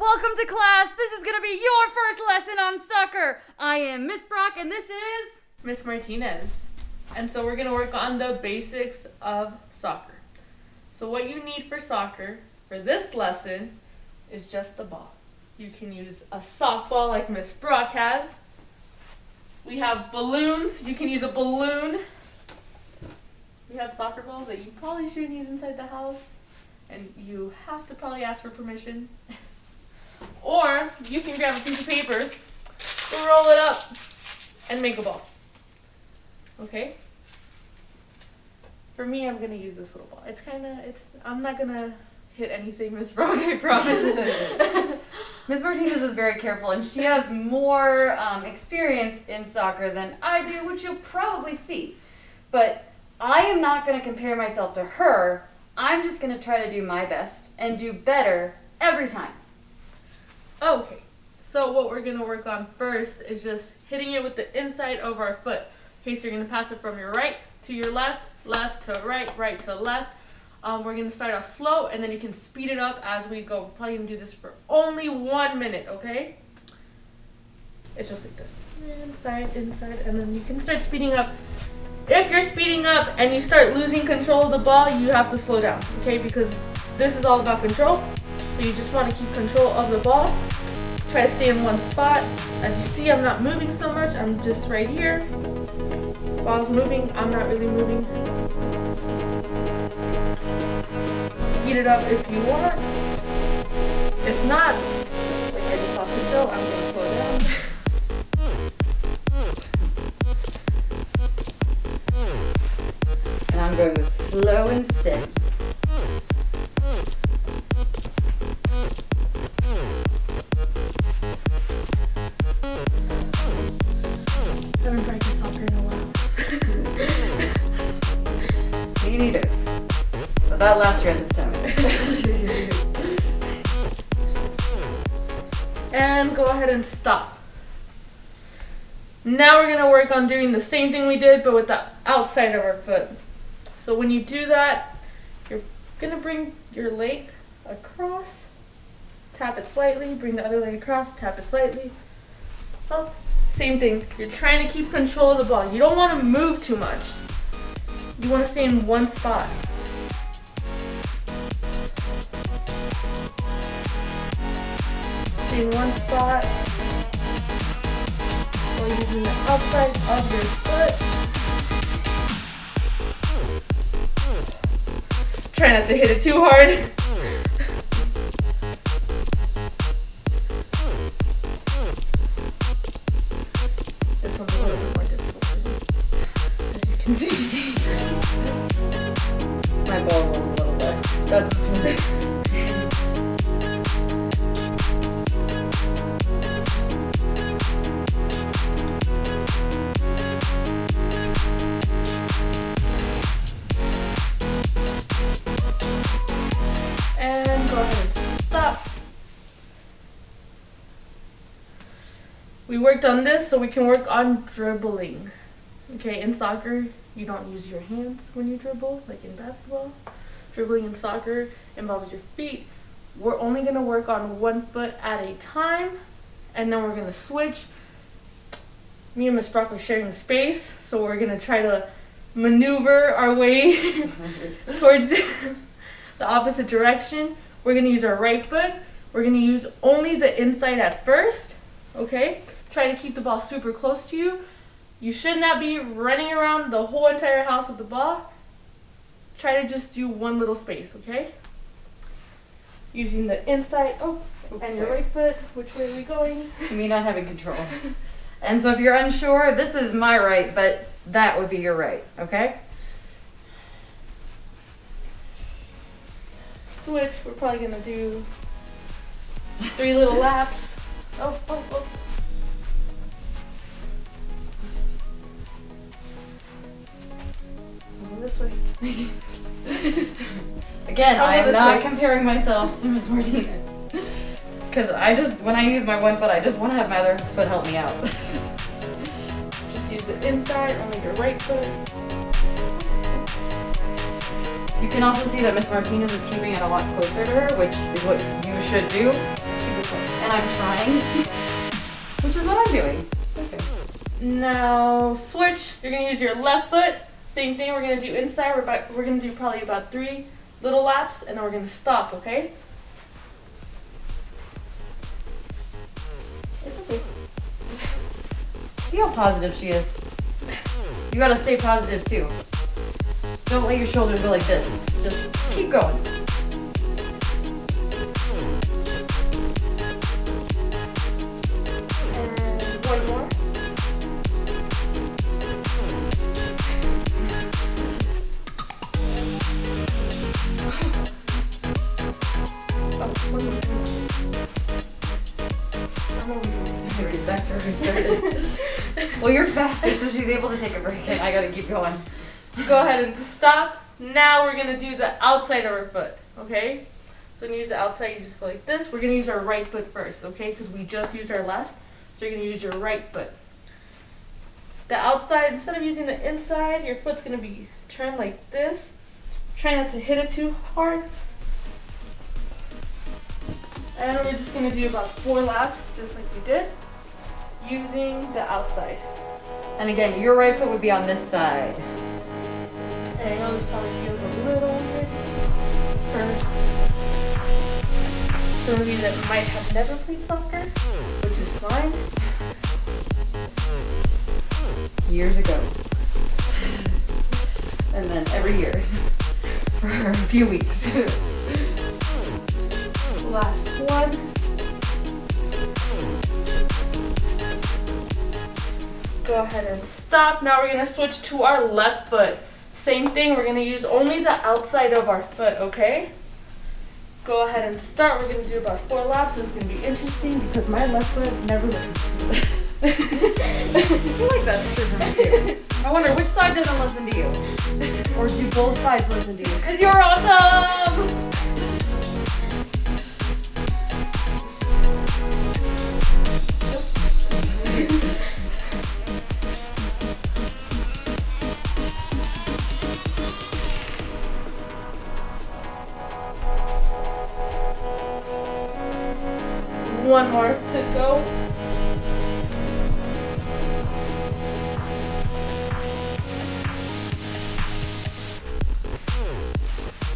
welcome to class. This is going to be your first lesson on soccer. I am Miss Brock and this is Miss Martinez. And so we're going to work on the basics of soccer. So what you need for soccer for this lesson is just the ball. You can use a softball like Miss Brock has. We have balloons. You can use a balloon. We have soccer balls that you probably shouldn't use inside the house. And you have to probably ask for permission. Or you can grab a piece of paper, roll it up, and make a ball. Okay? For me, I'm going to use this little ball. I'm not going to hit anything, Miss Brock, I promise. Miss Martinez is very careful, and she has more experience in soccer than I do, which you'll probably see. But I am not going to compare myself to her. I'm just going to try to do my best and do better every time. Okay, so what we're going to work on first is just hitting it with the inside of our foot. Okay, so you're going to pass it from your right to your left, left to right, right to left. We're going to start off slow, and then you can speed it up as we go. We're probably going to do this for only 1 minute, okay? It's just like this. Inside, inside, and then you can start speeding up. If you're speeding up and you start losing control of the ball, you have to slow down, okay? Because this is all about control. So you just want to keep control of the ball. Try to stay in one spot. As you see, I'm not moving so much. I'm just right here. Ball's moving. I'm not really moving. Speed it up if you want. If not, like I just lost control, I'm going to slow down. And I'm going with slow and steady. I haven't practiced soccer in a while. Me neither. But that last year this time. And go ahead and stop. Now we're going to work on doing the same thing we did, but with the outside of our foot. So when you do that, you're going to bring your leg across, tap it slightly, bring the other leg across, tap it slightly, up. Same thing. You're trying to keep control of the ball. You don't want to move too much. You want to stay in one spot. Stay in one spot while using the outside of your foot. Try not to hit it too hard. This one's a little bit more difficult for me, as you can see. My ball rolls a little less. That's And go ahead and stop. We worked on this, so we can work on dribbling. Okay, in soccer, you don't use your hands when you dribble, like in basketball. Dribbling in soccer involves your feet. We're only going to work on one foot at a time, and then we're going to switch. Me and Miss Brock are sharing space, so we're going to try to maneuver our way towards the opposite direction. We're going to use our right foot. We're going to use only the inside at first, okay? Try to keep the ball super close to you. You should not be running around the whole entire house with the ball. Try to just do one little space, okay? Using the inside, and your right foot. Which way are we going? me not having control. And so if you're unsure, this is my right, but that would be your right, okay? Switch. We're probably going to do 3 little laps. Oh. This way. Again, I'll go I am this not way. comparing myself to Miss Martinez. Because when I use my one foot, I just want to have my other foot help me out. Just use the inside, only your right foot. You can also see that Miss Martinez is keeping it a lot closer to her, which is what you should do. Keep as foot. And I'm trying, which is what I'm doing. Okay. Now switch. You're gonna use your left foot. Same thing. We're gonna do inside. We're gonna do probably about 3 little laps, and then we're gonna stop. Okay? It's okay. See how positive she is. You gotta stay positive too. Don't let your shoulders go like this. Just keep going. And one more. Oh, one more. I'm over here. Already back to where we started. Well, you're faster, so she's able to take a break, and I gotta keep going. Go ahead and stop. Now we're gonna do the outside of our foot, okay? So when you use the outside, you just go like this. We're gonna use our right foot first, okay? Because we just used our left, so you're gonna use your right foot. The outside, instead of using the inside, your foot's gonna be turned like this. Try not to hit it too hard. And we're just gonna do about 4 laps, just like we did, using the outside. And again, your right foot would be on this side. And I know this probably feels a little weird for some of you that might have never played soccer, which is fine. Years ago. And then every year. For a few weeks. Last one. Go ahead and stop. Now we're going to switch to our left foot. Same thing, we're going to use only the outside of our foot, okay? Go ahead and start. We're going to do about 4 laps. This is going to be interesting because my left foot never listens to me. I feel like that's true for me too. I wonder which side doesn't listen to you? Or do both sides listen to you? Because you're awesome! One more to go.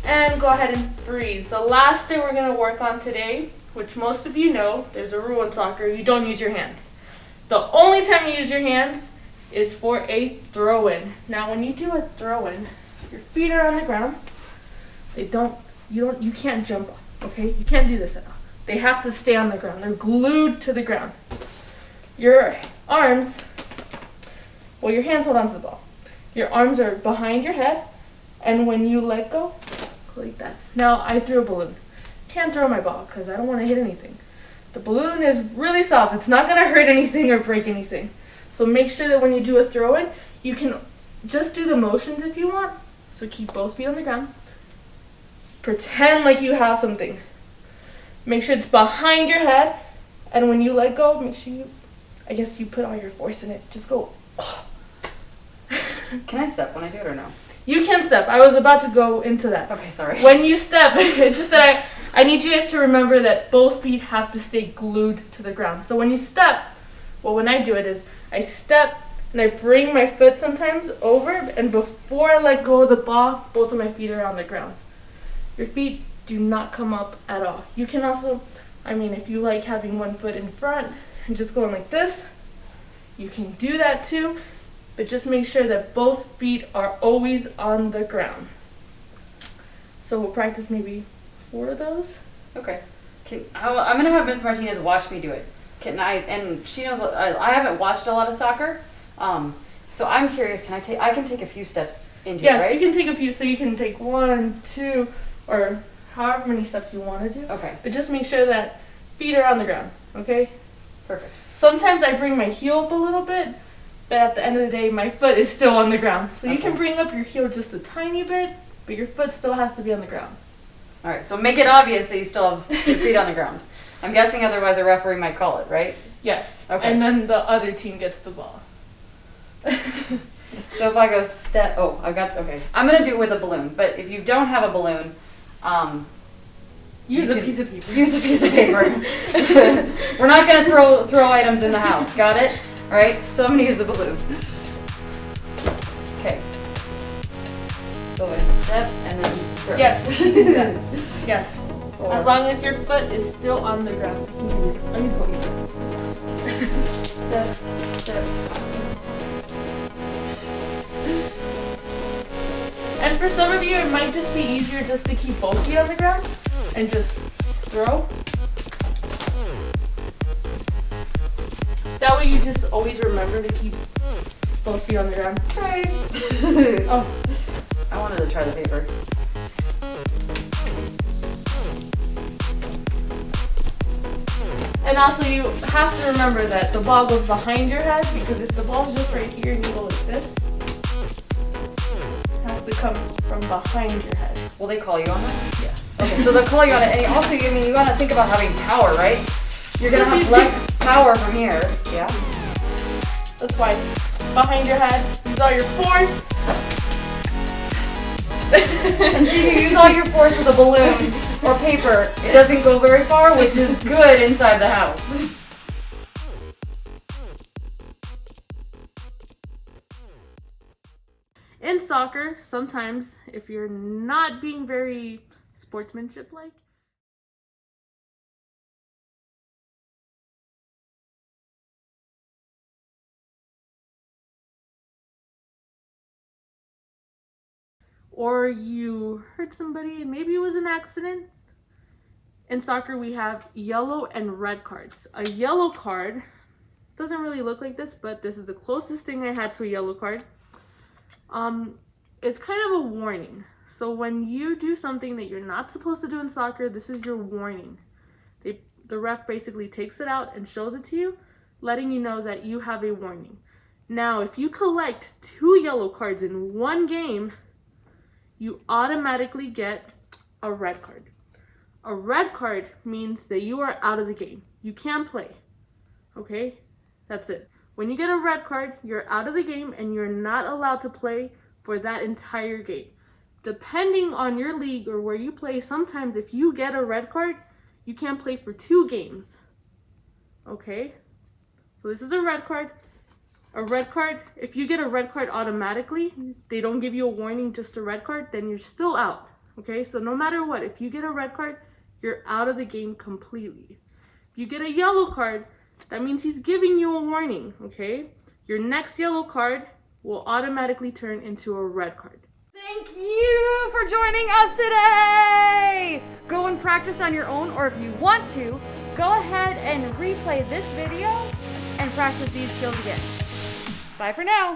And go ahead and freeze. The last thing we're going to work on today, which most of you know, there's a rule in soccer, you don't use your hands. The only time you use your hands is for a throw-in. Now when you do a throw-in, your feet are on the ground. You can't jump off, okay? You can't do this at all. They have to stay on the ground. They're glued to the ground. Your arms, well, your hands hold on to the ball. Your arms are behind your head, and when you let go like that. Now, I threw a balloon. Can't throw my ball because I don't want to hit anything. The balloon is really soft. It's not going to hurt anything or break anything. So make sure that when you do a throw-in, you can just do the motions if you want. So keep both feet on the ground. Pretend like you have something. Make sure it's behind your head, and when you let go, make sure you put all your force in it. Just go. Oh. Can I step when I do it or no? You can step. I was about to go into that. Okay, sorry. When you step, it's just that I need you guys to remember that both feet have to stay glued to the ground. So when you step, well, when I do it is I step and I bring my foot sometimes over, and before I let go of the ball, both of my feet are on the ground. Your feet do not come up at all. You can also, if you like having one foot in front and just going like this, you can do that too, but just make sure that both feet are always on the ground. So we'll practice maybe 4 of those. Okay. I'm going to have Miss Martinez watch me do it. And she knows, I haven't watched a lot of soccer, so I'm curious, I can take a few steps into it, right? Yes, you can take a few, so you can take 1, 2, or however many steps you want to do. Okay. But just make sure that feet are on the ground, okay? Perfect. Sometimes I bring my heel up a little bit, but at the end of the day, my foot is still on the ground. So you can bring up your heel just a tiny bit, but your foot still has to be on the ground. All right, so make it obvious that you still have your feet on the ground. I'm guessing otherwise a referee might call it, right? Yes. Okay. And then the other team gets the ball. So if I go okay. I'm going to do it with a balloon, but if you don't have a balloon, Use a piece of paper. Use a piece of paper. We're not gonna throw items in the house. Got it? All right. So I'm gonna use the balloon. Okay. So I step and then throw. Yes. Do that. Yes. Or As long as your foot is still on the ground. You can do this. I'll use the paper. step. And for some of you, it might just be easier just to keep both feet on the ground and just throw. That way you just always remember to keep both feet on the ground. Right. Oh, I wanted to try the paper. and also you have to remember that the ball goes behind your head, because if the ball's just right here and you go like this, it has to come from behind your head. Will they call you on that? Yeah. Okay, so they'll call you on it. And also, I mean, you gotta think about having power, right? You're gonna have less power from here. Yeah. That's why behind your head, use all your force. And see, if you use all your force with a balloon or paper, it doesn't go very far, which is good inside the house. In soccer, sometimes if you're not being very sportsmanship-like, or you hurt somebody and maybe it was an accident. In soccer, we have yellow and red cards. A yellow card doesn't really look like this, but this is the closest thing I had to a yellow card. It's kind of a warning. So when you do something that you're not supposed to do in soccer, this is your warning. The ref basically takes it out and shows it to you, letting you know that you have a warning. Now, if you collect 2 yellow cards in one game, you automatically get a red card. A red card means that you are out of the game. You can't play. Okay? That's it. When you get a red card, you're out of the game and you're not allowed to play for that entire game. Depending on your league or where you play, sometimes if you get a red card, you can't play for 2 games. Okay? So this is a red card. A red card, if you get a red card automatically, they don't give you a warning, just a red card, then you're still out. Okay? So no matter what, if you get a red card, you're out of the game completely. If you get a yellow card, that means he's giving you a warning, okay? Your next yellow card will automatically turn into a red card. Thank you for joining us today! Go and practice on your own, or if you want to, go ahead and replay this video and practice these skills again. Bye for now.